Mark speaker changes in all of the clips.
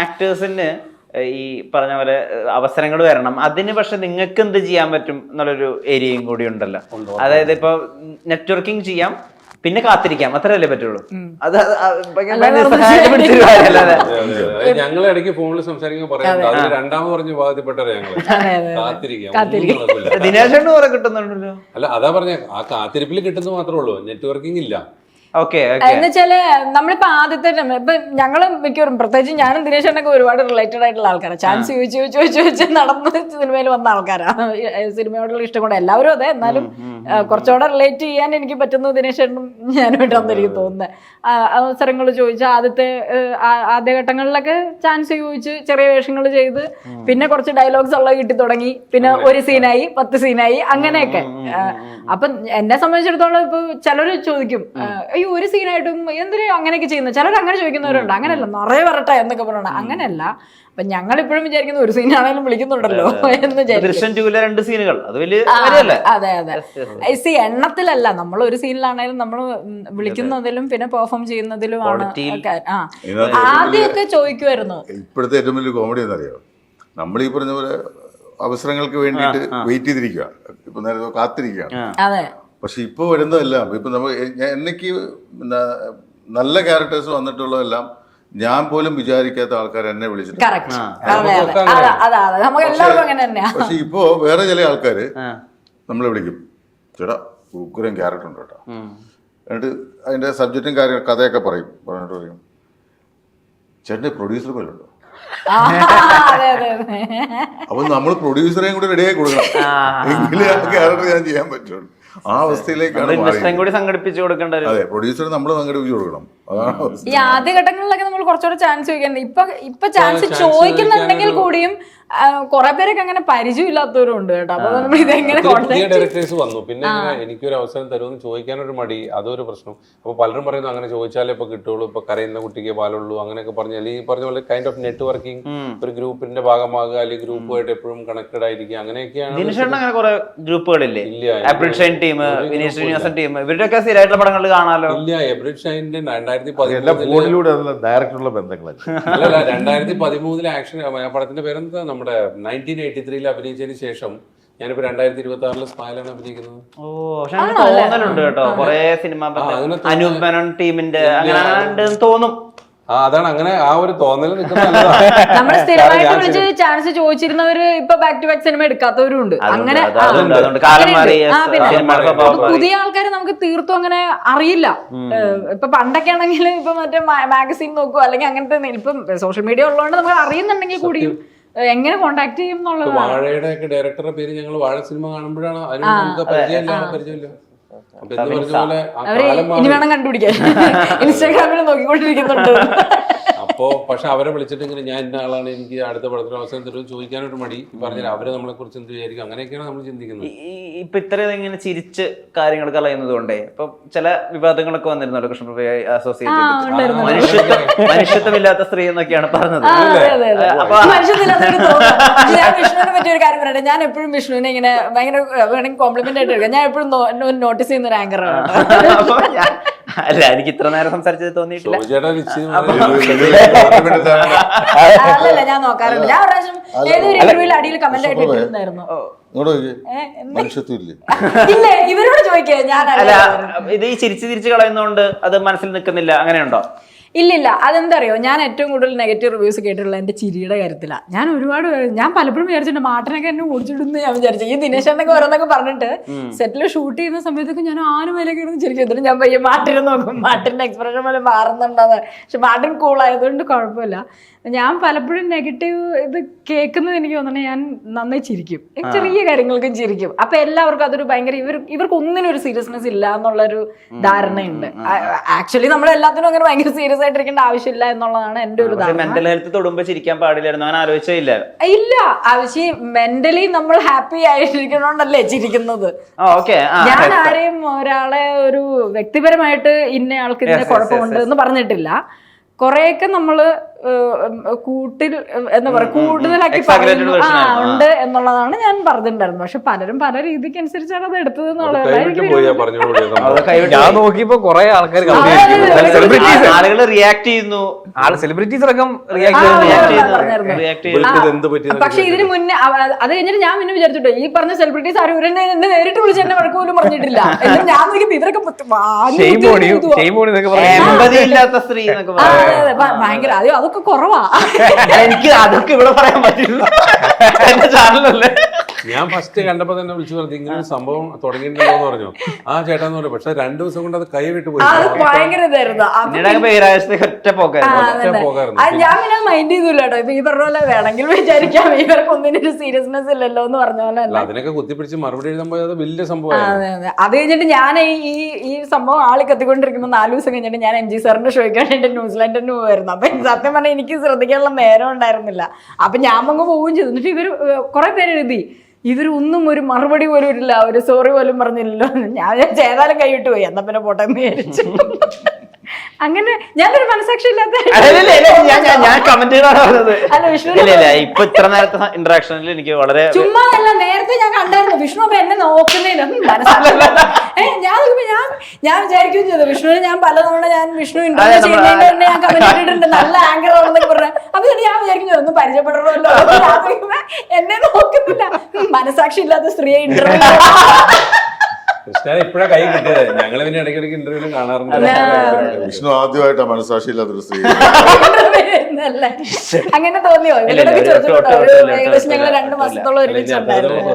Speaker 1: ആക്ടേഴ്സിന് ഈ പറഞ്ഞ പോലെ അവസരങ്ങൾ വരണം, അതിന് പക്ഷെ നിങ്ങൾക്ക് എന്ത് ചെയ്യാൻ പറ്റും എന്നുള്ളൊരു ഏരിയയും കൂടി ഉണ്ടല്ലോ. അതായത് ഇപ്പൊ നെറ്റ്വർക്കിംഗ് ചെയ്യാം, പിന്നെ കാത്തിരിക്കാം, അത്രയല്ലേ പറ്റുള്ളൂ. അത്
Speaker 2: ഞങ്ങൾ ഇടയ്ക്ക് ഫോണിൽ സംസാരിക്കുമ്പോൾ പറയാറുണ്ട്, അതിൽ രണ്ടാമത് പറഞ്ഞ് ബാധിപ്പെട്ടവരെ ഞങ്ങള് കാത്തിരിക്കാം.
Speaker 1: ദിനേശന് കുറെ കിട്ടുന്നുണ്ടല്ലോ.
Speaker 2: അല്ല, അതാ പറഞ്ഞ ആ കാത്തിരിപ്പിൽ കിട്ടുന്നത് മാത്രമേ ഉള്ളൂ, നെറ്റ്വർക്കിംഗ് ഇല്ല.
Speaker 3: എന്നുവെച്ചാല് നമ്മളിപ്പോ ആദ്യത്തെ ഇപ്പൊ ഞങ്ങളും മിക്കവരും, പ്രത്യേകിച്ച് ഞാനും ദിനേശനൊക്കെ ഒരുപാട് റിലേറ്റഡ് ആയിട്ടുള്ള ആൾക്കാരാണ്. ചാൻസ് ചോദിച്ച് നടന്ന് സിനിമയിൽ വന്ന ആൾക്കാരാണ്. സിനിമയോടുള്ള ഇഷ്ടം കൊണ്ട് എല്ലാവരും അതെ, എന്നാലും കുറച്ചുകൂടെ റിലേറ്റ് ചെയ്യാൻ എനിക്ക് പറ്റുന്നത് ദിനേശനും ഞാനുമായിട്ടാണെന്ന് എനിക്ക് തോന്നുന്നത്. അവസരങ്ങൾ ചോദിച്ചാൽ ആദ്യഘട്ടങ്ങളിലൊക്കെ ചാൻസ് ചോദിച്ച് ചെറിയ വേഷങ്ങൾ ചെയ്ത് പിന്നെ കുറച്ച് ഡയലോഗ്സ് ഉള്ള കിട്ടി തുടങ്ങി, പിന്നെ ഒരു സീനായി 10 സീനായി അങ്ങനെയൊക്കെ. അപ്പൊ എന്നെ സംബന്ധിച്ചിടത്തോളം ഇപ്പൊ ചിലര് ചോദിക്കും, അയ്യോ ഒരു സീനായിട്ടും എന്തിനാ അങ്ങനെയൊക്കെ ചെയ്യുന്നത്, ചിലർ അങ്ങനെ ചോദിക്കുന്നവരുണ്ട്. അങ്ങനെയല്ല, നിറയെ വരട്ടെ എന്നൊക്കെ പറയണം, അങ്ങനെയല്ല. അപ്പൊ ഞങ്ങൾ ഇപ്പോഴും വിചാരിക്കുന്ന ഒരു സീനാണെങ്കിലും വിളിക്കുന്നുണ്ടല്ലോ എന്ന്
Speaker 1: വിചാരിക്കും. സീനുകൾ
Speaker 3: അതെ അതെ. എണ്ണത്തിലല്ല, നമ്മൾ ഒരു സീനിലാണെങ്കിലും നമ്മൾ വിളിക്കുന്നതിലും പിന്നെ പെർഫോം ചെയ്യുന്നതിലുമാണ്. ആദ്യമൊക്കെ ചോദിക്കുമായിരുന്നു.
Speaker 4: ഇപ്പോഴത്തെ ഏറ്റവും വലിയ കോമഡി എന്നറിയാം, നമ്മൾ ഈ പറഞ്ഞ പോലെ അവസരങ്ങൾക്ക് വേണ്ടിയിട്ട് വെയിറ്റ് ചെയ്തിരിക്കുക, ഇപ്പൊ നേരത്തെ കാത്തിരിക്കുകയാണ്.
Speaker 3: അതെ.
Speaker 4: പക്ഷെ ഇപ്പൊ വരുന്നതെല്ലാം ഇപ്പൊ നമ്മൾ എനിക്ക് നല്ല ക്യാരക്ടേഴ്സ് വന്നിട്ടുള്ളതെല്ലാം ഞാൻ പോലും വിചാരിക്കാത്ത ആൾക്കാർ എന്നെ വിളിച്ചിട്ടുണ്ട്. പക്ഷെ ഇപ്പോ വേറെ ചില ആൾക്കാര് നമ്മളെ വിളിക്കും, ചേട്ടാ ഉഗ്രൻ ക്യാരക്ടർ ഉണ്ട് കേട്ടോ, എന്നിട്ട് അതിന്റെ സബ്ജക്റ്റും കാര്യം കഥയൊക്കെ പറഞ്ഞിട്ട് പറയും, ചേട്ടൻ്റെ പ്രൊഡ്യൂസർ പോലെ ഉണ്ടോ. അപ്പൊ നമ്മൾ പ്രൊഡ്യൂസറെയും കൂടെ റെഡിയായി കൊടുക്കണം, എങ്കിലേ ആ ക്യാരക്ടർ ഞാൻ ചെയ്യാൻ പറ്റുള്ളൂ. ആ അവസ്ഥയിലേക്കാണ്
Speaker 1: കൂടി സംഘടിപ്പിച്ചു കൊടുക്കേണ്ട.
Speaker 4: അതെ, പ്രൊഡ്യൂസർ നമ്മൾ സംഘടിപ്പിച്ചു കൊടുക്കണം. അതാണ്
Speaker 3: ഈ ആദ്യഘട്ടങ്ങളിലൊക്കെ നമ്മൾ കുറച്ചുകൂടെ ചാൻസ് ചോദിക്കാൻ. ഇപ്പൊ ചാൻസ് ചോദിക്കുന്നുണ്ടെങ്കിൽ കൂടിയും കുറെ പേരൊക്കെ അങ്ങനെ പരിചയമില്ലാത്തവരും ഉണ്ട് കേട്ടോ. അപ്പൊ നമ്മൾ ഇതെങ്ങനെ
Speaker 2: ഡയറക്ടേഴ്സ് വന്നു, പിന്നെ എനിക്കൊരു അവസരം തരുമെന്ന് ചോദിക്കാനൊരു മടി, അതൊരു പ്രശ്നം. അപ്പൊ പലരും പറയുന്നു അങ്ങനെ ചോദിച്ചാലേ ഇപ്പൊ കിട്ടുള്ളൂ, ഇപ്പൊ കരയുന്ന കുട്ടിക്ക് പാലുള്ളൂ അങ്ങനെയൊക്കെ പറഞ്ഞാൽ, അല്ലെങ്കിൽ പറഞ്ഞ പോലെ കൈൻഡ് ഓഫ് നെറ്റ്വർക്കിംഗ്, ഒരു ഗ്രൂപ്പിന്റെ ഭാഗമാകുക, അല്ലെങ്കിൽ ഗ്രൂപ്പുമായിട്ട് എപ്പോഴും കണക്റ്റഡ് ആയിരിക്കും, അങ്ങനെയൊക്കെയാണ്.
Speaker 1: അങ്ങനെ കുറെ ഗ്രൂപ്പുകളില്ലേ, ടീം, വിനീത് ശ്രീനിവാസൻ ടീം, ഇവരുടെയൊക്കെ സ്ഥിരമായിട്ടുള്ള പടങ്ങളിൽ കാണാലോ.
Speaker 2: ഇല്ല, എബ്രിഡ് ഷൈൻ്റെ 2013 ആക്ഷൻ പടത്തിന്റെ പേരെന്താ, നമ്മുടെ 1983 അഭിനയിച്ചതിന് ശേഷം ഞാനിപ്പോ 2026 സ്മൈലാണ് അഭിനയിക്കുന്നത്.
Speaker 1: തോന്നലുണ്ട് കേട്ടോ, കുറെ സിനിമ അനൂപ് മേനോൻ ടീമിന്റെ അങ്ങനെ തോന്നും.
Speaker 2: അതാണ്, അങ്ങനെ ആ ഒരു തോന്നൽ
Speaker 3: നമ്മൾ സ്ഥിരമായിട്ട് വിളിച്ച് ചാൻസ് ചോദിച്ചിരുന്നവര് ഇപ്പൊ ബാക്ക് ടു ബാക്ക് സിനിമ എടുക്കാത്തവരും ഉണ്ട്. അങ്ങനെ പുതിയ ആൾക്കാരെ നമുക്ക് തീർത്തും അങ്ങനെ അറിയില്ല. ഇപ്പൊ പണ്ടൊക്കെ ആണെങ്കിൽ ഇപ്പൊ മറ്റേ മാഗസീൻ നോക്കുക, അല്ലെങ്കിൽ അങ്ങനത്തെ ഇപ്പം സോഷ്യൽ മീഡിയ ഉള്ളതുകൊണ്ട് നമുക്ക് അറിയുന്നുണ്ടെങ്കിൽ കൂടിയും എങ്ങനെ കോണ്ടാക്ട് ചെയ്യും എന്നുള്ളത്.
Speaker 2: വാഴയുടെ ഒക്കെ ഡയറക്ടറുടെ പേര് ഞങ്ങൾ വാഴ സിനിമ കാണുമ്പോഴാണ് പരിചയമില്ല.
Speaker 3: ഇനി വേണം കണ്ടുപിടിക്കാൻ, ഇൻസ്റ്റാഗ്രാമിൽ നോക്കിക്കൊണ്ടിരിക്കുന്നുണ്ട്.
Speaker 2: അപ്പോ പക്ഷെ അവരെ വിളിച്ചിട്ട് ഇങ്ങനെ ഞാൻ ഇന്ന ആളാണ്, എനിക്ക് അടുത്ത പടത്തിന് അവസരം തരും ചോദിക്കാനൊരു മടി. പറഞ്ഞാൽ അവരെ നമ്മളെ കുറിച്ച് എന്ത് വിചാരിക്കും, അങ്ങനെയൊക്കെയാണ് നമ്മൾ ചിന്തിക്കുന്നത്.
Speaker 1: ഇപ്പൊ ഇത്രയും ഇങ്ങനെ ചിരിച്ച് കാര്യങ്ങൾ കളയുന്നത് കൊണ്ടേ ഇപ്പൊ ചില വിവാദങ്ങളൊക്കെ വന്നിരുന്നല്ലോ കൃഷ്ണപ്രഭയെ അസോസിയേറ്റ് ചെയ്തിട്ട്, മനുഷ്യത്വമില്ലാത്ത സ്ത്രീ എന്നൊക്കെയാണ് പറഞ്ഞത്.
Speaker 3: ഞാൻ വിഷ്ണുവിനെ പറ്റിയൊരു കാര്യം പറയട്ടെ, ഞാൻ എപ്പോഴും വിഷ്ണുവിനെ ഇങ്ങനെ ഭയങ്കര വേണമെങ്കിൽ കോംപ്ലിമെന്റ് ആയിട്ട് എടുക്കാം. ഞാൻ എപ്പോഴും നോട്ടീസ് ചെയ്യുന്ന ഒരു ആങ്കറാണ്.
Speaker 1: അല്ല, എനിക്ക് ഇത്ര നേരം സംസാരിച്ചത് തോന്നിയിട്ടില്ല.
Speaker 3: അല്ലല്ല, ഞാൻ നോക്കാറുണ്ട്. ഞാൻ പ്രാവശ്യം ഏതൊരു ഇന്റർവ്യൂവിൽ അടിയിൽ കമന്റ് ആയിട്ട് ഇട്ടിട്ടുണ്ടായിരുന്നു, ഇല്ല ഇവരോട് ചോദിക്കേ. ഞാൻ
Speaker 1: ഇത് ഈ ചിരിച്ച് കളയുന്നോണ്ട് അത് മനസ്സിൽ നിൽക്കുന്നില്ല, അങ്ങനെയുണ്ടോ?
Speaker 3: ഇല്ലില്ല, അതെന്താ അറിയോ, ഞാൻ ഏറ്റവും കൂടുതൽ നെഗറ്റീവ് റിവ്യൂസ് കേട്ടിട്ടുള്ള എന്റെ ചിരിയുടെ കാര്യത്തിലാണ്. ഞാൻ പലപ്പോഴും വിചാരിച്ചിട്ടുണ്ട് മാട്ടനൊക്കെ എന്നെ ഓടിച്ചിടുന്നു ഞാൻ വിചാരിച്ചു. ഈ ദിനേശ് എന്നൊക്കെ ഓരോന്നൊക്കെ പറഞ്ഞിട്ട് സെറ്റിൽ ഷൂട്ട് ചെയ്യുന്ന സമയത്തൊക്കെ ഞാൻ ആനുമേലൊക്കെ ഇരുന്ന് ചിരിക്കും. ഞാൻ പയ്യെ മാട്ടിനെ നോക്കും, മാട്ടിന്റെ എക്സ്പ്രഷൻ പോലെ മാറുന്നുണ്ടെന്ന്. പക്ഷെ മാട്ടൻ കൂളായതുകൊണ്ട് കുഴപ്പമില്ല. ഞാൻ പലപ്പോഴും നെഗറ്റീവ് ഇത് കേൾക്കുന്നത് എനിക്ക് തോന്നുന്നത് ഞാൻ നന്നായി ചിരിക്കും, ചെറിയ കാര്യങ്ങൾക്കും ചിരിക്കും. അപ്പൊ എല്ലാവർക്കും അതൊരു ഭയങ്കര ഇവർക്ക് ഒന്നിനും ഒരു സീരിയസ്നെസ് ഇല്ല എന്നുള്ളൊരു ധാരണയുണ്ട്. ആക്ച്വലി നമ്മൾ എല്ലാത്തിനും അങ്ങനെ ഭയങ്കര സീരിയസ് ആയിട്ടിരിക്കേണ്ട ആവശ്യമില്ല എന്നുള്ളതാണ് എന്റെ ഒരു ധാരണ.
Speaker 1: മെന്റൽ ഹെൽത്ത് തൊടുമ്പോ ചിരിക്കാൻ പാടില്ലായിരുന്നു, അങ്ങനെ ആലോചിച്ചില്ല.
Speaker 3: ഇല്ല, ആവശ്യം മെന്റലി നമ്മൾ ഹാപ്പി ആയിട്ടിരിക്കണോണ്ടല്ലേ ചിരിക്കുന്നത്. ഞാൻ ആരെയും ഒരാളെ ഒരു വ്യക്തിപരമായിട്ട് ഇന്ന ആൾക്ക് ഇന്ന കുഴപ്പമുണ്ട് എന്ന് പറഞ്ഞിട്ടില്ല. കുറെയൊക്കെ നമ്മള് കൂട്ടിൽ എന്താ പറയാ കൂടുതലാക്കി
Speaker 1: Exaggerated
Speaker 3: പറയുന്നു
Speaker 1: version ആയിരുന്നു.
Speaker 3: ഉണ്ട് എന്നുള്ളതാണ് ഞാൻ പറഞ്ഞിട്ടുണ്ടായിരുന്നത്. പക്ഷെ പലരും പല രീതിക്ക് അനുസരിച്ചാണ് അത് എടുത്തത് എന്നുള്ളത്
Speaker 2: കൈവിട്ട് പോയാ പറഞ്ഞോളൂ
Speaker 5: ഞാൻ നോക്കിയപ്പോ കുറെ ആൾക്കാർ
Speaker 1: ആളുകൾ റിയാക്ട് ചെയ്യുന്നു,
Speaker 5: സെലിബ്രിറ്റീസ് അടക്കം
Speaker 1: റിയാക്ട്
Speaker 2: എന്ത് പറ്റി
Speaker 3: പക്ഷെ ഇതിന് മുന്നേ അത് കഴിഞ്ഞിട്ട് ഞാൻ പിന്നെ വിചാരിച്ചിട്ടോ ഈ പറഞ്ഞ സെലിബ്രിറ്റീസ് ആരും ഇവരെന്നെ എന്നെ നേരിട്ട് വിളിച്ച് എന്നെ വഴക്ക് പോലും പറഞ്ഞിട്ടില്ല. എന്നിട്ട് ഞാൻ നോക്കിയപ്പോ ഇവരൊക്കെ
Speaker 1: എമ്പതിയില്ലാത്ത സ്ത്രീ എന്നൊക്കെ പറയാം.
Speaker 3: ഭയങ്കര അതൊക്കെ കുറവാ.
Speaker 1: എനിക്ക് അതൊക്കെ ഇവിടെ പറയാൻ പറ്റില്ല, എന്റെ ചാനലല്ലേ.
Speaker 2: ഞാൻ ഫസ്റ്റ് കണ്ടപ്പോ തന്നെ വിളിച്ചു പറഞ്ഞു ഇങ്ങനെ ഒരു സംഭവം തുടങ്ങിയിട്ടുണ്ടോ എന്ന് പറഞ്ഞു. ആ ചേട്ടാന്ന് പറഞ്ഞു. പക്ഷെ 2 ദിവസം കൊണ്ട് അത് കൈവിട്ട് പോയി.
Speaker 3: ഭയങ്കര ഇതായിരുന്നു.
Speaker 1: ഒറ്റ പോക്കായിരുന്നു.
Speaker 3: ഞാൻ പിന്നെ മൈൻഡ് ചെയ്തില്ല കേട്ടോ. ഇപ്പൊ ഈ പറഞ്ഞ പോലെ വേണമെങ്കിൽ വിചാരിക്കാം ഇവർക്ക് ഒന്നിനും ഒരു സീരിയസ്നെസ് ഇല്ലല്ലോ എന്ന് പറഞ്ഞ പോലെ
Speaker 2: അല്ല, അതിനൊക്കെ കുത്തിപ്പിടിച്ച് മറുപടി എഴുതാൻ പോയത് വലിയ സംഭവമാണ്.
Speaker 3: അതെ അതെ. അത് കഴിഞ്ഞിട്ട് ഞാൻ ഈ സംഭവം ആളി കത്തിക്കൊണ്ടിരിക്കുമ്പോൾ 4 ദിവസം കഴിഞ്ഞിട്ട് ഞാൻ MG സാറിന്റെ ഷോയ്ക്ക് വേണ്ടിട്ട് ന്യൂസിലാൻഡിന് പോവായിരുന്നു. അപ്പൊ സത്യം പറഞ്ഞാൽ എനിക്ക് ശ്രദ്ധിക്കാനുള്ള നേരം ഉണ്ടായിരുന്നില്ല. അപ്പൊ ഞാൻ അങ്ങ് പോവുകയും ചെയ്തു. എന്നിട്ട് ഇവര് കുറെ പേര് എഴുതി ഇവരൊന്നും ഒരു മറുപടി പോലും ഇല്ല, ഒരു സോറി പോലും പറഞ്ഞില്ലല്ലോ. ഞാൻ ചെയ്താലും കൈവിട്ട് പോയി, എന്നാ പിന്നെ പോട്ടെ എന്ന് വിചാരിച്ചു. അങ്ങനെ ഞാനൊരു മനസാക്ഷി ഇല്ലാത്ത
Speaker 1: ഞാൻ കമന്റ്
Speaker 3: അല്ല വിഷ്ണു
Speaker 1: ഇപ്പൊ ഇത്ര നേരത്തെ ഇന്ററാക്ഷനിൽ എനിക്ക് വളരെ
Speaker 3: ചുമ്മാ അല്ല, നേരത്തെ ഞാൻ കണ്ടായിരുന്നു വിഷ്ണു അപ്പൊ എന്നെ നോക്കുന്നതിനും ഞാൻ വിചാരിക്കുകയും ചെയ്തു വിഷ്ണുവിന് ഞാൻ പലതവണ ഞാൻ വിഷ്ണു ഇന്റർവ്യൂ ചെയ്യുന്നതിന് തന്നെ ഞാൻ കമന്റ് ഇട്ടിട്ടുണ്ട് നല്ല ആങ്കർ ആണെന്നൊക്കെ പറഞ്ഞു. അപ്പൊ ഞാൻ വിചാരിക്കുന്നു ഒന്ന് പരിചയപ്പെടണമല്ലോ. എന്നെ നോക്കുന്നില്ല, മനസാക്ഷി ഇല്ലാത്ത സ്ത്രീയെ ഇന്റർവ്യൂ
Speaker 2: കൃഷ്ണൻ ഇപ്പഴാ കൈ കിട്ടിയത്. ഞങ്ങൾ പിന്നെ ഇടയ്ക്കിടയ്ക്ക് ഇന്റർവ്യൂലും കാണാറുണ്ട്.
Speaker 4: വിഷ്ണു ആദ്യമായിട്ടാ മനസാക്ഷി ഇല്ലാത്തൊരു സ്ത്രീ.
Speaker 3: അങ്ങനെ തോന്നിയോ? ഇവരോടൊക്കെ ചോദിച്ചിട്ടുണ്ടോ? ഏകദേശം ഞങ്ങൾ 2 മാസത്തോളം ഒരുമിച്ചുണ്ടായിരുന്നു.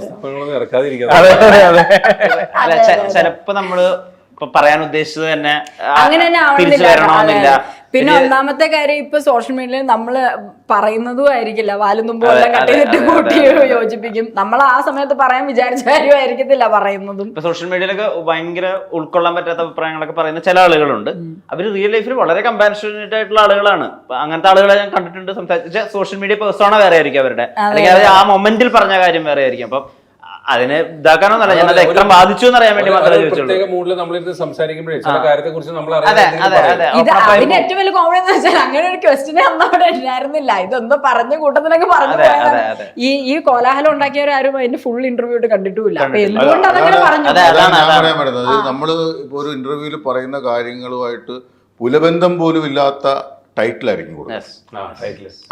Speaker 1: അല്ല ചിലപ്പോ നമ്മള് ഇപ്പൊ പറയാൻ ഉദ്ദേശിച്ചത് തന്നെ
Speaker 3: അങ്ങനെ തന്നെ
Speaker 1: തിരിച്ചു വരണമെന്നില്ല.
Speaker 3: പിന്നെ ഒന്നാമത്തെ കാര്യം ഇപ്പൊ സോഷ്യൽ മീഡിയയിൽ നമ്മള് പറയുന്നതും ആയിരിക്കില്ല, വാലും തുമ്പും എല്ലാം കട്ട് ചെയ്തിട്ട് കൂട്ടി യോജിപ്പിക്കും. നമ്മൾ ആ സമയത്ത് പറയാൻ വിചാരിച്ച കാര്യമായിരിക്കത്തില്ല പറയുന്നതും.
Speaker 1: ഇപ്പൊ സോഷ്യൽ മീഡിയയിലൊക്കെ ഭയങ്കര ഉൾക്കൊള്ളാൻ പറ്റാത്ത അഭിപ്രായങ്ങളൊക്കെ പറയുന്ന ചില ആളുകളുണ്ട്. അവര് റിയൽ ലൈഫിൽ വളരെ കമ്പാഷനേറ്റ് ആയിട്ടുള്ള ആളുകളാണ്. അങ്ങനത്തെ ആളുകളെ ഞാൻ കണ്ടിട്ടുണ്ട്. സംസാരിച്ച സോഷ്യൽ മീഡിയ പേഴ്സോണ വേറെ ആയിരിക്കും അവരുടെ, അല്ലെങ്കിൽ അവർ ആ മൊമെന്റിൽ പറഞ്ഞ കാര്യം വേറെ ആയിരിക്കും. അപ്പൊ അതിനെ ഇതാക്കാനൊന്നല്ല, ഞാൻ അത് എത്ര ബാധിച്ചു എന്നറിയാൻ വേണ്ടി മാത്രമേ ചോദിച്ചുള്ളൂ.
Speaker 2: പ്രത്യേക മൂഡിൽ നമ്മളിത് സംസാരിക്കുമ്പോഴേ ചില കാര്യത്തെ കുറിച്ച് നമ്മൾ
Speaker 3: അതിന് ഏറ്റവും വലിയ കോമഡി എന്ന് വെച്ചാൽ അങ്ങനെ ഒരു ക്വസ്റ്റിനെ അന്ന് അവിടെ ഉണ്ടായിരുന്നില്ല. ഇതൊന്ന് പറഞ്ഞ കൂട്ടത്തിലൊക്കെ പറഞ്ഞു പോയതാണ്. ഈ കോലാഹലം ഉണ്ടാക്കിയവരാരും അതിന്റെ ഫുൾ ഇന്റർവ്യൂ കണ്ടിട്ടുമില്ല. അപ്പൊ എന്തുകൊണ്ട് അതങ്ങനെ പറഞ്ഞു?
Speaker 4: ഞാൻ പറയാൻ പറ്റുന്നത് നമ്മള് ഇപ്പൊ ഒരു ഇന്റർവ്യൂവിൽ പറയുന്ന കാര്യങ്ങളുമായിട്ട് പുലബന്ധം പോലും ഇല്ലാത്ത ടൈറ്റിലായിരിക്കും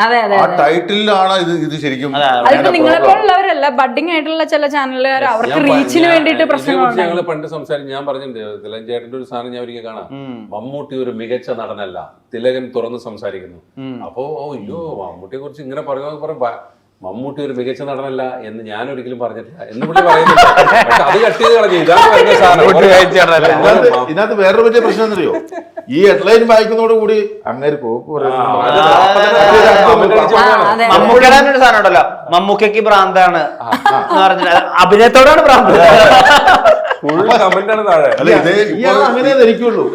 Speaker 3: അതെ അതെ.
Speaker 4: ആ ടൈറ്റിലാണ് ഇത് ശരിക്കും.
Speaker 3: അതിപ്പോ നിങ്ങളെ പോലുള്ളവരല്ല, ബഡ്ഡിങ് ആയിട്ടുള്ള ചില ചാനലുകാർ അവർക്ക് റീച്ചിന് വേണ്ടിട്ട് പ്രശ്നങ്ങളുണ്ട്.
Speaker 2: ഞങ്ങൾ പണ്ട് സംസാരിച്ചു. ഞാൻ പറഞ്ഞിട്ടുണ്ട് തിലകൻ ചേട്ടന്റെ ഒരു സാധനം ഞാൻ ഒരിക്കൽ കാണാം. മമ്മൂട്ടി ഒരു മികച്ച നടനല്ല, തിലകൻ തുറന്ന് സംസാരിക്കുന്നു. അപ്പോ അയ്യോ മമ്മൂട്ടിയെ കുറിച്ച് ഇങ്ങനെ പറയുക, മമ്മൂട്ടി ഒരു മികച്ച നടനല്ല എന്ന് ഞാൻ ഒരിക്കലും പറഞ്ഞിട്ടില്ല എന്ന് പുള്ളി പറയുന്നില്ല. പക്ഷെ അത് കട്ട് ചെയ്ത് കളഞ്ഞു. ഇതാണ് പറഞ്ഞ സാധനം.
Speaker 4: ഇതിനകത്ത് വേറൊരു വലിയ പ്രശ്നം എന്നറിയോ? ഈ ഹെഡ്ലൈൻ വായിക്കുന്നതോട് കൂടി അങ്ങനെ
Speaker 1: മമ്മൂക്കയുടെ ഒരു സാധനം ഉണ്ടല്ലോ, മമ്മൂക്കയ്ക്ക് ഭ്രാന്താണ് എന്ന് പറഞ്ഞാൽ അഭിനയത്തോടാണ് ഭ്രാന്ത്.
Speaker 2: ഫുൾ കമന്റ് ആണ് താഴെ.
Speaker 4: അങ്ങനെ ധരിക്കുള്ളൂ.